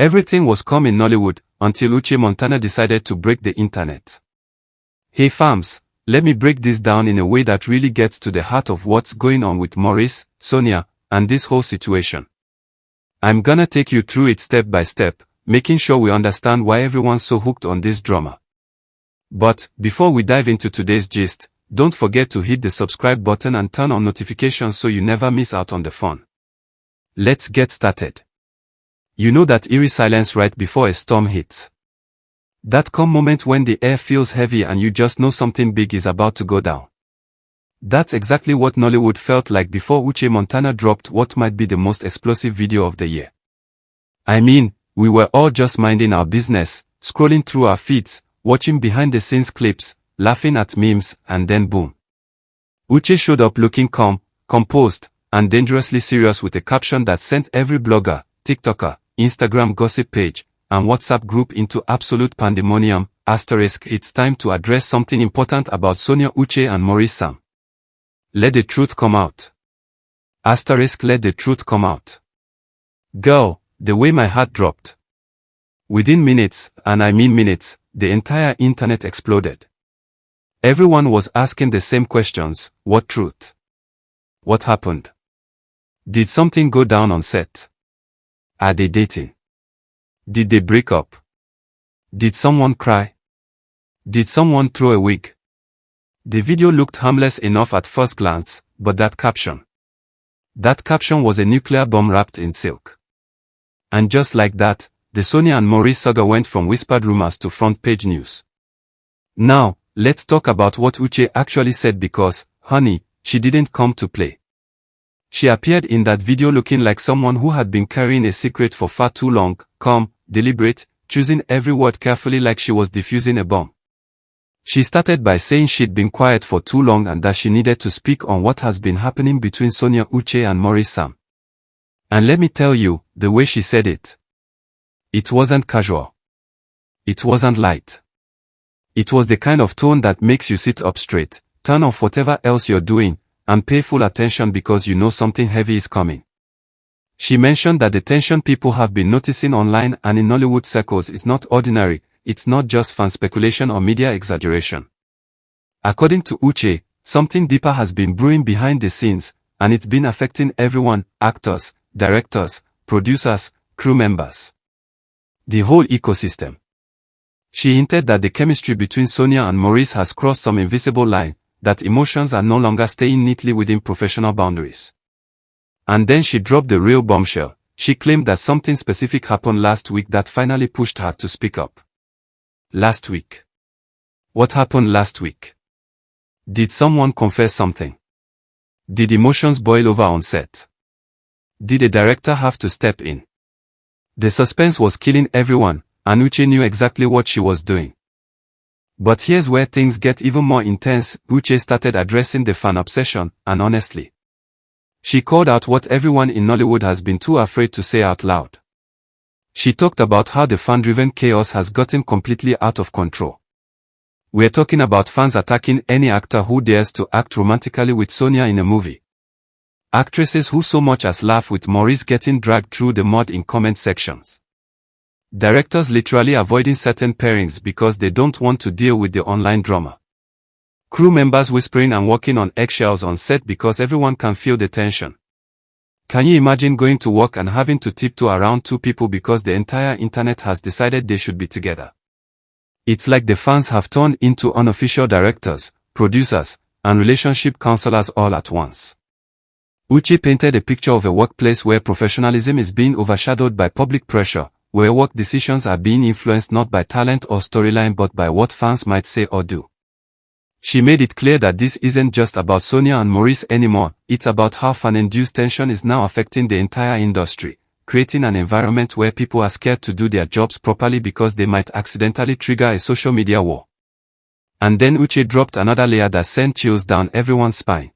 Everything was calm in Nollywood, until Uche Montana decided to break the internet. Hey fams, let me break this down in a way that really gets to the heart of what's going on with Maurice, Sonia, and this whole situation. I'm gonna take you through it step by step, making sure we understand why everyone's so hooked on this drama. But, before we dive into today's gist, don't forget to hit the subscribe button and turn on notifications so you never miss out on the fun. Let's get started. You know that eerie silence right before a storm hits. That calm moment when the air feels heavy and you just know something big is about to go down. That's exactly what Nollywood felt like before Uche Montana dropped what might be the most explosive video of the year. I mean, we were all just minding our business, scrolling through our feeds, watching behind-the-scenes clips, laughing at memes, and then boom. Uche showed up looking calm, composed, and dangerously serious with a caption that sent every blogger, TikToker, Instagram gossip page, and WhatsApp group into absolute pandemonium. It's time to address something important about Sonia, Uche and Maurice. Let the truth come out. Let the truth come out. Girl, the way my heart dropped. Within minutes, and I mean minutes, the entire internet exploded. Everyone was asking the same questions. What truth? What happened? Did something go down on set? Are they dating? Did they break up? Did someone cry? Did someone throw a wig? The video looked harmless enough at first glance, but that caption was a nuclear bomb wrapped in silk. And just like that, the Sonia and Maurice saga went from whispered rumors to front-page news. Now, let's talk about what Uche actually said because, honey, she didn't come to play. She appeared in that video looking like someone who had been carrying a secret for far too long, calm, deliberate, choosing every word carefully like she was defusing a bomb. She started by saying she'd been quiet for too long and that she needed to speak on what has been happening between Sonia, Uche and Maurice. And let me tell you, the way she said it. It wasn't casual. It wasn't light. It was the kind of tone that makes you sit up straight, turn off whatever else you're doing, and pay full attention because you know something heavy is coming. She mentioned that the tension people have been noticing online and in Nollywood circles is not ordinary, it's not just fan speculation or media exaggeration. According to Uche, something deeper has been brewing behind the scenes, and it's been affecting everyone, actors, directors, producers, crew members. The whole ecosystem. She hinted that the chemistry between Sonia and Maurice has crossed some invisible line, that emotions are no longer staying neatly within professional boundaries. And then she dropped the real bombshell. She claimed that something specific happened last week that finally pushed her to speak up. Last week. What happened last week? Did someone confess something? Did emotions boil over on set? Did a director have to step in? The suspense was killing everyone, and Uche knew exactly what she was doing. But here's where things get even more intense. Uche started addressing the fan obsession, and honestly, she called out what everyone in Nollywood has been too afraid to say out loud. She talked about how the fan-driven chaos has gotten completely out of control. We're talking about fans attacking any actor who dares to act romantically with Sonia in a movie. Actresses who so much as laugh with Maurice getting dragged through the mud in comment sections. Directors literally avoiding certain pairings because they don't want to deal with the online drama. Crew members whispering and walking on eggshells on set because everyone can feel the tension. Can you imagine going to work and having to tiptoe around two people because the entire internet has decided they should be together? It's like the fans have turned into unofficial directors, producers, and relationship counselors all at once. Uche painted a picture of a workplace where professionalism is being overshadowed by public pressure, where work decisions are being influenced not by talent or storyline but by what fans might say or do. She made it clear that this isn't just about Sonia and Maurice anymore, it's about how fan-induced tension is now affecting the entire industry, creating an environment where people are scared to do their jobs properly because they might accidentally trigger a social media war. And then Uche dropped another layer that sent chills down everyone's spine.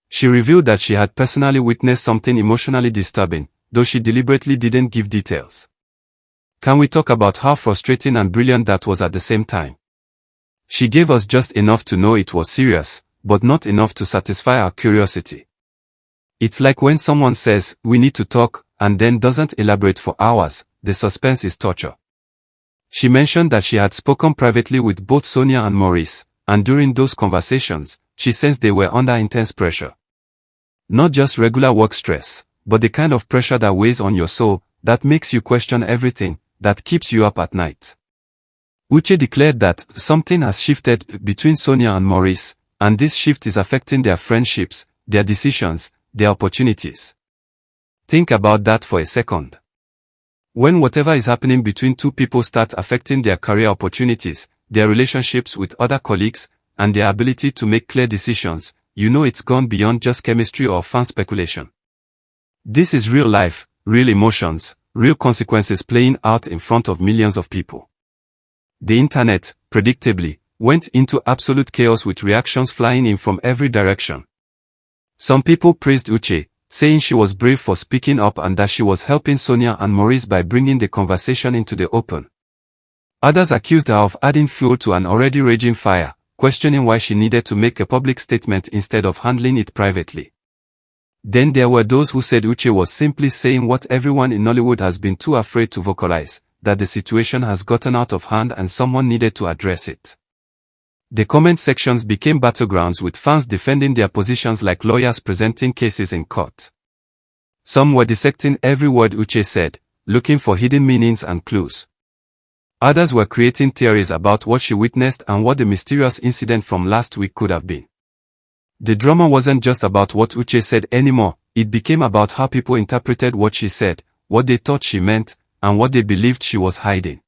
She revealed that she had personally witnessed something emotionally disturbing, though she deliberately didn't give details. Can we talk about how frustrating and brilliant that was at the same time? She gave us just enough to know it was serious, but not enough to satisfy our curiosity. It's like when someone says, "We need to talk," and then doesn't elaborate for hours, the suspense is torture. She mentioned that she had spoken privately with both Sonia and Maurice, and during those conversations, she sensed they were under intense pressure. Not just regular work stress, but the kind of pressure that weighs on your soul, that makes you question everything, that keeps you up at night. Uche declared that something has shifted between Sonia and Maurice, and this shift is affecting their friendships, their decisions, their opportunities. Think about that for a second. When whatever is happening between two people starts affecting their career opportunities, their relationships with other colleagues, and their ability to make clear decisions, you know it's gone beyond just chemistry or fan speculation. This is real life, real emotions, real consequences playing out in front of millions of people. The internet, predictably, went into absolute chaos with reactions flying in from every direction. Some people praised Uche, saying she was brave for speaking up and that she was helping Sonia and Maurice by bringing the conversation into the open. Others accused her of adding fuel to an already raging fire, questioning why she needed to make a public statement instead of handling it privately. Then there were those who said Uche was simply saying what everyone in Nollywood has been too afraid to vocalize, that the situation has gotten out of hand and someone needed to address it. The comment sections became battlegrounds with fans defending their positions like lawyers presenting cases in court. Some were dissecting every word Uche said, looking for hidden meanings and clues. Others were creating theories about what she witnessed and what the mysterious incident from last week could have been. The drama wasn't just about what Uche said anymore, it became about how people interpreted what she said, what they thought she meant, and what they believed she was hiding.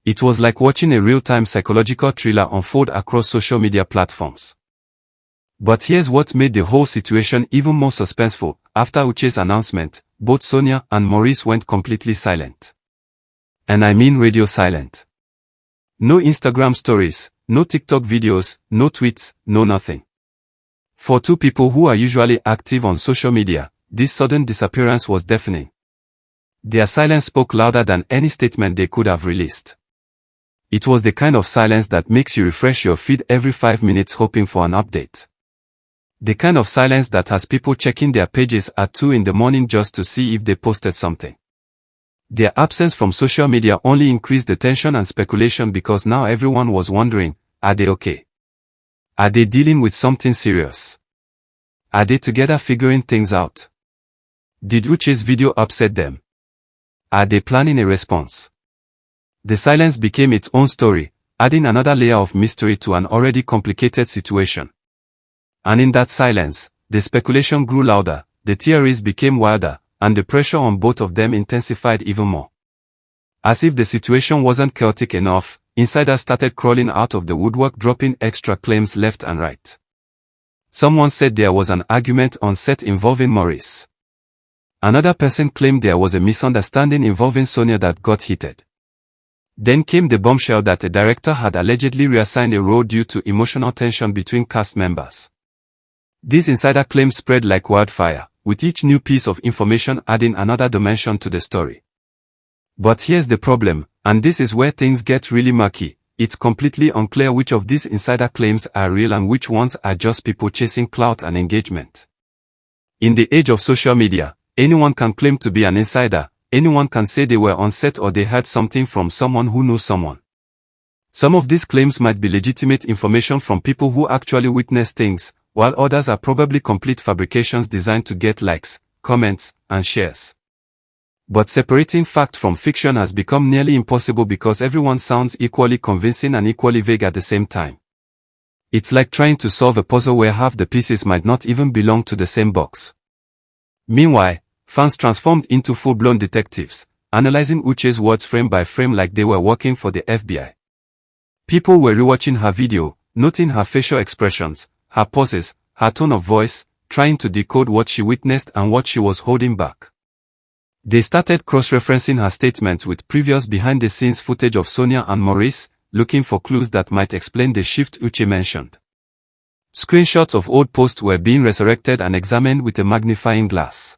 It was like watching a real-time psychological thriller unfold across social media platforms. But here's what made the whole situation even more suspenseful. After Uche's announcement, both Sonia and Maurice went completely silent. And I mean radio silent. No Instagram stories, no TikTok videos, no tweets, no nothing. For two people who are usually active on social media, this sudden disappearance was deafening. Their silence spoke louder than any statement they could have released. It was the kind of silence that makes you refresh your feed every 5 minutes hoping for an update. The kind of silence that has people checking their pages at 2 in the morning just to see if they posted something. Their absence from social media only increased the tension and speculation because now everyone was wondering, are they okay? Are they dealing with something serious? Are they together figuring things out? Did Uche's video upset them? Are they planning a response? The silence became its own story, adding another layer of mystery to an already complicated situation. And in that silence, the speculation grew louder, the theories became wilder, and the pressure on both of them intensified even more. As if the situation wasn't chaotic enough, insiders started crawling out of the woodwork dropping extra claims left and right. Someone said there was an argument on set involving Maurice. Another person claimed there was a misunderstanding involving Sonia that got heated. Then came the bombshell that a director had allegedly reassigned a role due to emotional tension between cast members. These insider claims spread like wildfire, with each new piece of information adding another dimension to the story. But here's the problem, and this is where things get really murky. It's completely unclear which of these insider claims are real and which ones are just people chasing clout and engagement. In the age of social media, anyone can claim to be an insider, anyone can say they were on set or they heard something from someone who knows someone. Some of these claims might be legitimate information from people who actually witnessed things, while others are probably complete fabrications designed to get likes, comments, and shares. But separating fact from fiction has become nearly impossible because everyone sounds equally convincing and equally vague at the same time. It's like trying to solve a puzzle where half the pieces might not even belong to the same box. Meanwhile, fans transformed into full-blown detectives, analyzing Uche's words frame by frame like they were working for the FBI. People were rewatching her video, noting her facial expressions, her poses, her tone of voice, trying to decode what she witnessed and what she was holding back. They started cross-referencing her statements with previous behind-the-scenes footage of Sonia and Maurice, looking for clues that might explain the shift Uche mentioned. Screenshots of old posts were being resurrected and examined with a magnifying glass.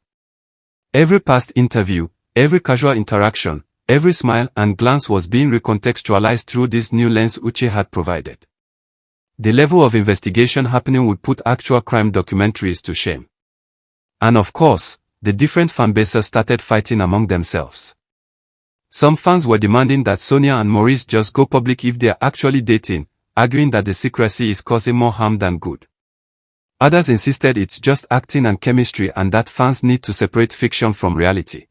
Every past interview, every casual interaction, every smile and glance was being recontextualized through this new lens Uche had provided. The level of investigation happening would put actual crime documentaries to shame. And of course, the different fanbases started fighting among themselves. Some fans were demanding that Sonia and Maurice just go public if they are actually dating, arguing that the secrecy is causing more harm than good. Others insisted it's just acting and chemistry and that fans need to separate fiction from reality.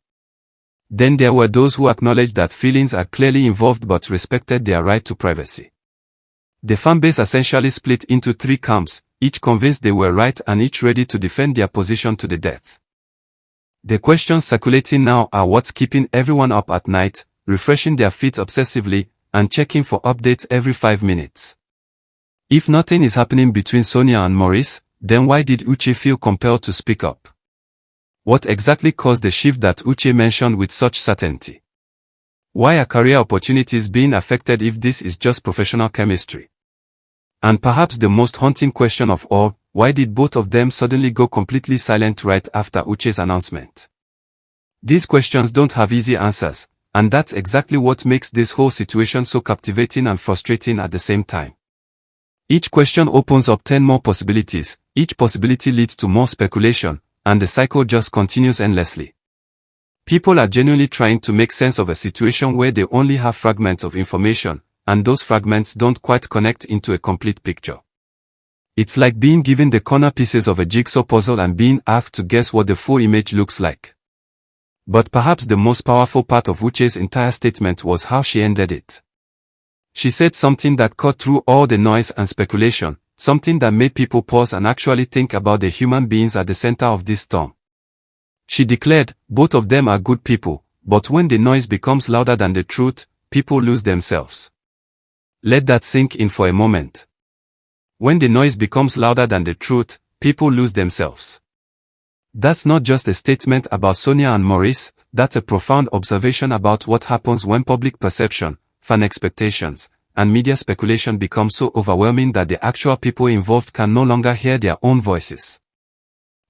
Then there were those who acknowledged that feelings are clearly involved but respected their right to privacy. The fanbase essentially split into three camps, each convinced they were right and each ready to defend their position to the death. The questions circulating now are what's keeping everyone up at night, refreshing their feeds obsessively, and checking for updates every 5 minutes. If nothing is happening between Sonia and Maurice, then why did Uche feel compelled to speak up? What exactly caused the shift that Uche mentioned with such certainty? Why are career opportunities being affected if this is just professional chemistry? And perhaps the most haunting question of all, why did both of them suddenly go completely silent right after Uche's announcement? These questions don't have easy answers, and that's exactly what makes this whole situation so captivating and frustrating at the same time. Each question opens up 10 more possibilities, each possibility leads to more speculation, and the cycle just continues endlessly. People are genuinely trying to make sense of a situation where they only have fragments of information, and those fragments don't quite connect into a complete picture. It's like being given the corner pieces of a jigsaw puzzle and being asked to guess what the full image looks like. But perhaps the most powerful part of Uche's entire statement was how she ended it. She said something that cut through all the noise and speculation, something that made people pause and actually think about the human beings at the center of this storm. She declared, both of them are good people, but when the noise becomes louder than the truth, people lose themselves. Let that sink in for a moment. When the noise becomes louder than the truth, people lose themselves. That's not just a statement about Sonia and Maurice, that's a profound observation about what happens when public perception, fan expectations, and media speculation become so overwhelming that the actual people involved can no longer hear their own voices.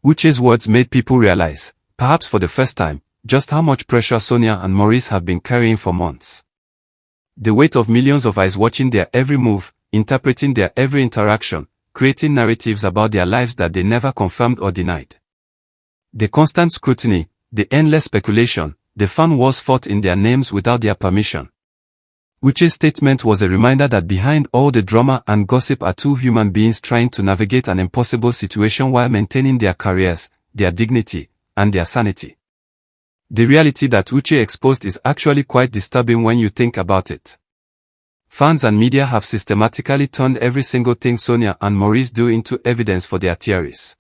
Uche's words made people realize, perhaps for the first time, just how much pressure Sonia and Maurice have been carrying for months. The weight of millions of eyes watching their every move, interpreting their every interaction, creating narratives about their lives that they never confirmed or denied. The constant scrutiny, the endless speculation, the fan wars fought in their names without their permission. Uche's statement was a reminder that behind all the drama and gossip are two human beings trying to navigate an impossible situation while maintaining their careers, their dignity, and their sanity. The reality that Uche exposed is actually quite disturbing when you think about it. Fans and media have systematically turned every single thing Sonia and Maurice do into evidence for their theories.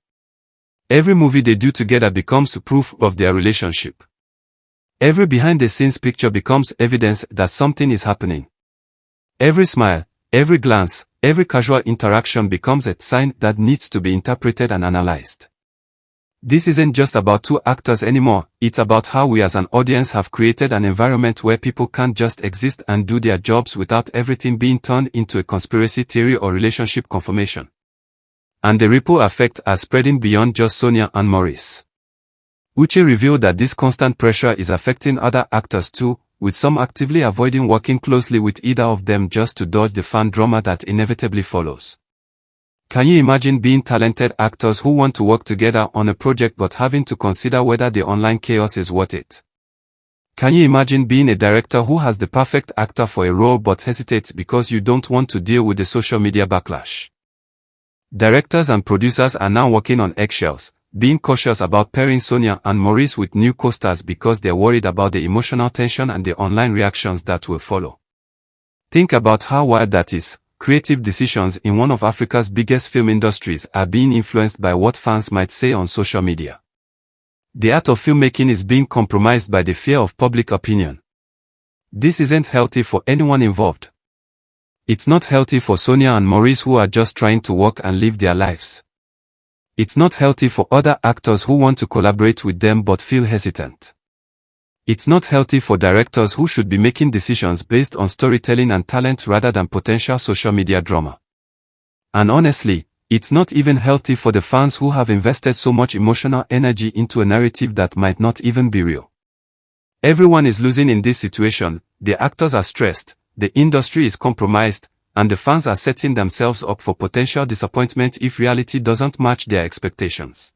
Every movie they do together becomes proof of their relationship. Every behind-the-scenes picture becomes evidence that something is happening. Every smile, every glance, every casual interaction becomes a sign that needs to be interpreted and analyzed. This isn't just about two actors anymore, it's about how we as an audience have created an environment where people can't just exist and do their jobs without everything being turned into a conspiracy theory or relationship confirmation. And the ripple effects are spreading beyond just Sonia and Maurice. Uche revealed that this constant pressure is affecting other actors too, with some actively avoiding working closely with either of them just to dodge the fan drama that inevitably follows. Can you imagine being talented actors who want to work together on a project but having to consider whether the online chaos is worth it? Can you imagine being a director who has the perfect actor for a role but hesitates because you don't want to deal with the social media backlash? Directors and producers are now walking on eggshells, being cautious about pairing Sonia and Maurice with new co-stars because they're worried about the emotional tension and the online reactions that will follow. Think about how wild that is. Creative decisions in one of Africa's biggest film industries are being influenced by what fans might say on social media. The art of filmmaking is being compromised by the fear of public opinion. This isn't healthy for anyone involved. It's not healthy for Sonia and Maurice who are just trying to work and live their lives. It's not healthy for other actors who want to collaborate with them but feel hesitant. It's not healthy for directors who should be making decisions based on storytelling and talent rather than potential social media drama. And honestly, it's not even healthy for the fans who have invested so much emotional energy into a narrative that might not even be real. Everyone is losing in this situation, the actors are stressed, the industry is compromised, and the fans are setting themselves up for potential disappointment if reality doesn't match their expectations.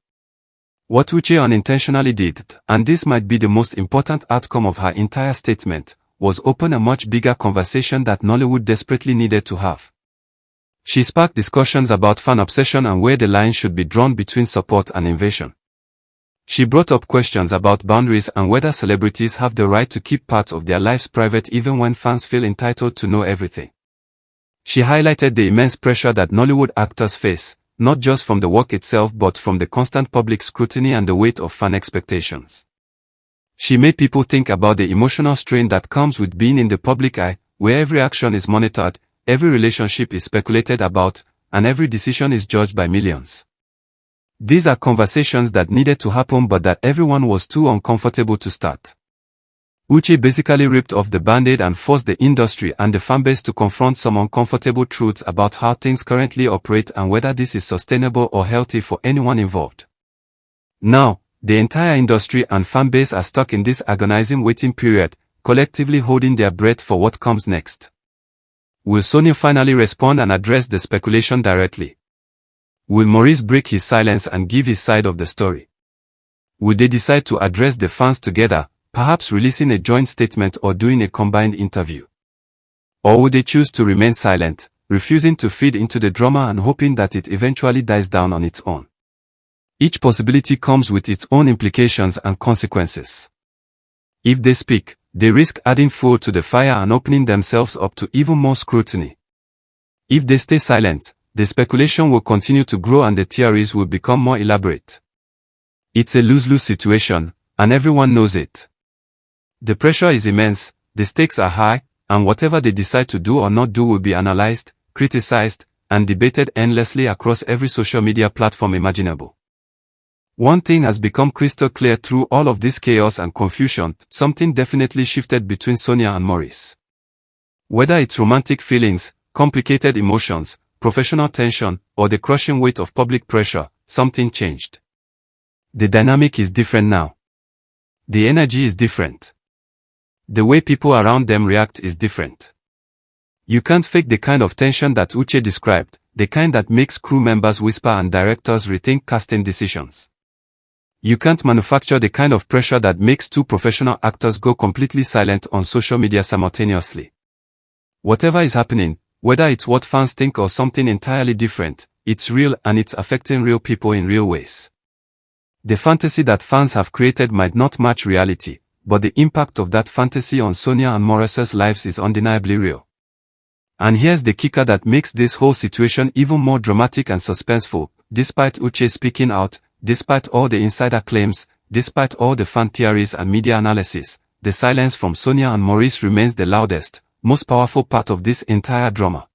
What Uche unintentionally did, and this might be the most important outcome of her entire statement, was open a much bigger conversation that Nollywood desperately needed to have. She sparked discussions about fan obsession and where the line should be drawn between support and invasion. She brought up questions about boundaries and whether celebrities have the right to keep parts of their lives private even when fans feel entitled to know everything. She highlighted the immense pressure that Nollywood actors face, not just from the work itself but from the constant public scrutiny and the weight of fan expectations. She made people think about the emotional strain that comes with being in the public eye, where every action is monitored, every relationship is speculated about, and every decision is judged by millions. These are conversations that needed to happen but that everyone was too uncomfortable to start. Uche basically ripped off the band-aid and forced the industry and the fanbase to confront some uncomfortable truths about how things currently operate and whether this is sustainable or healthy for anyone involved. Now, the entire industry and fanbase are stuck in this agonizing waiting period, collectively holding their breath for what comes next. Will Sonia finally respond and address the speculation directly? Will Maurice break his silence and give his side of the story? Will they decide to address the fans together, perhaps releasing a joint statement or doing a combined interview? Or would they choose to remain silent, refusing to feed into the drama and hoping that it eventually dies down on its own? Each possibility comes with its own implications and consequences. If they speak, they risk adding fuel to the fire and opening themselves up to even more scrutiny. If they stay silent, the speculation will continue to grow and the theories will become more elaborate. It's a lose-lose situation, and everyone knows it. The pressure is immense, the stakes are high, and whatever they decide to do or not do will be analyzed, criticized, and debated endlessly across every social media platform imaginable. One thing has become crystal clear through all of this chaos and confusion: something definitely shifted between Sonia and Maurice. Whether it's romantic feelings, complicated emotions, professional tension, or the crushing weight of public pressure, something changed. The dynamic is different now. The energy is different. The way people around them react is different. You can't fake the kind of tension that Uche described, the kind that makes crew members whisper and directors rethink casting decisions. You can't manufacture the kind of pressure that makes two professional actors go completely silent on social media simultaneously. Whatever is happening, whether it's what fans think or something entirely different, it's real and it's affecting real people in real ways. The fantasy that fans have created might not match reality, but the impact of that fantasy on Sonia and Maurice's lives is undeniably real. And here's the kicker that makes this whole situation even more dramatic and suspenseful: despite Uche speaking out, despite all the insider claims, despite all the fan theories and media analysis, the silence from Sonia and Maurice remains the loudest, most powerful part of this entire drama.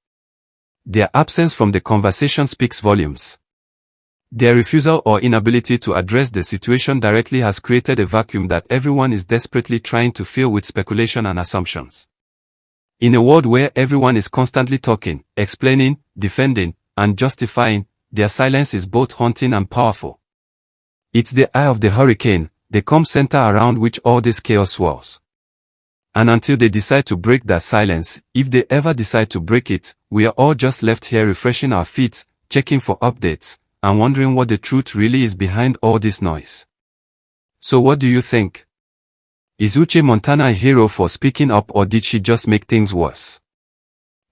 Their absence from the conversation speaks volumes. Their refusal or inability to address the situation directly has created a vacuum that everyone is desperately trying to fill with speculation and assumptions. In a world where everyone is constantly talking, explaining, defending, and justifying, their silence is both haunting and powerful. It's the eye of the hurricane, the calm center around which all this chaos swirls. And until they decide to break that silence, if they ever decide to break it, we are all just left here refreshing our feet, checking for updates, and wondering what the truth really is behind all this noise. So what do you think? Is Uche Montana a hero for speaking up, or did she just make things worse?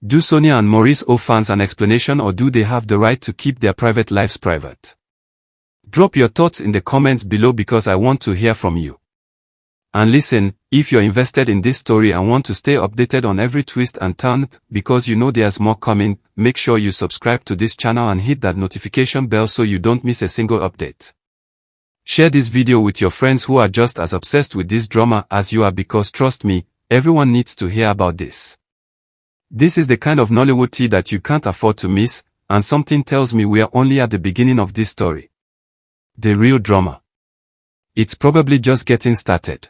Do Sonia and Maurice owe fans an explanation, or do they have the right to keep their private lives private? Drop your thoughts in the comments below because I want to hear from you. And listen, if you're invested in this story and want to stay updated on every twist and turn, because you know there's more coming, make sure you subscribe to this channel and hit that notification bell so you don't miss a single update. Share this video with your friends who are just as obsessed with this drama as you are, because trust me, everyone needs to hear about this. This is the kind of Nollywood tea that you can't afford to miss, and something tells me we are only at the beginning of this story. The real drama. It's probably just getting started.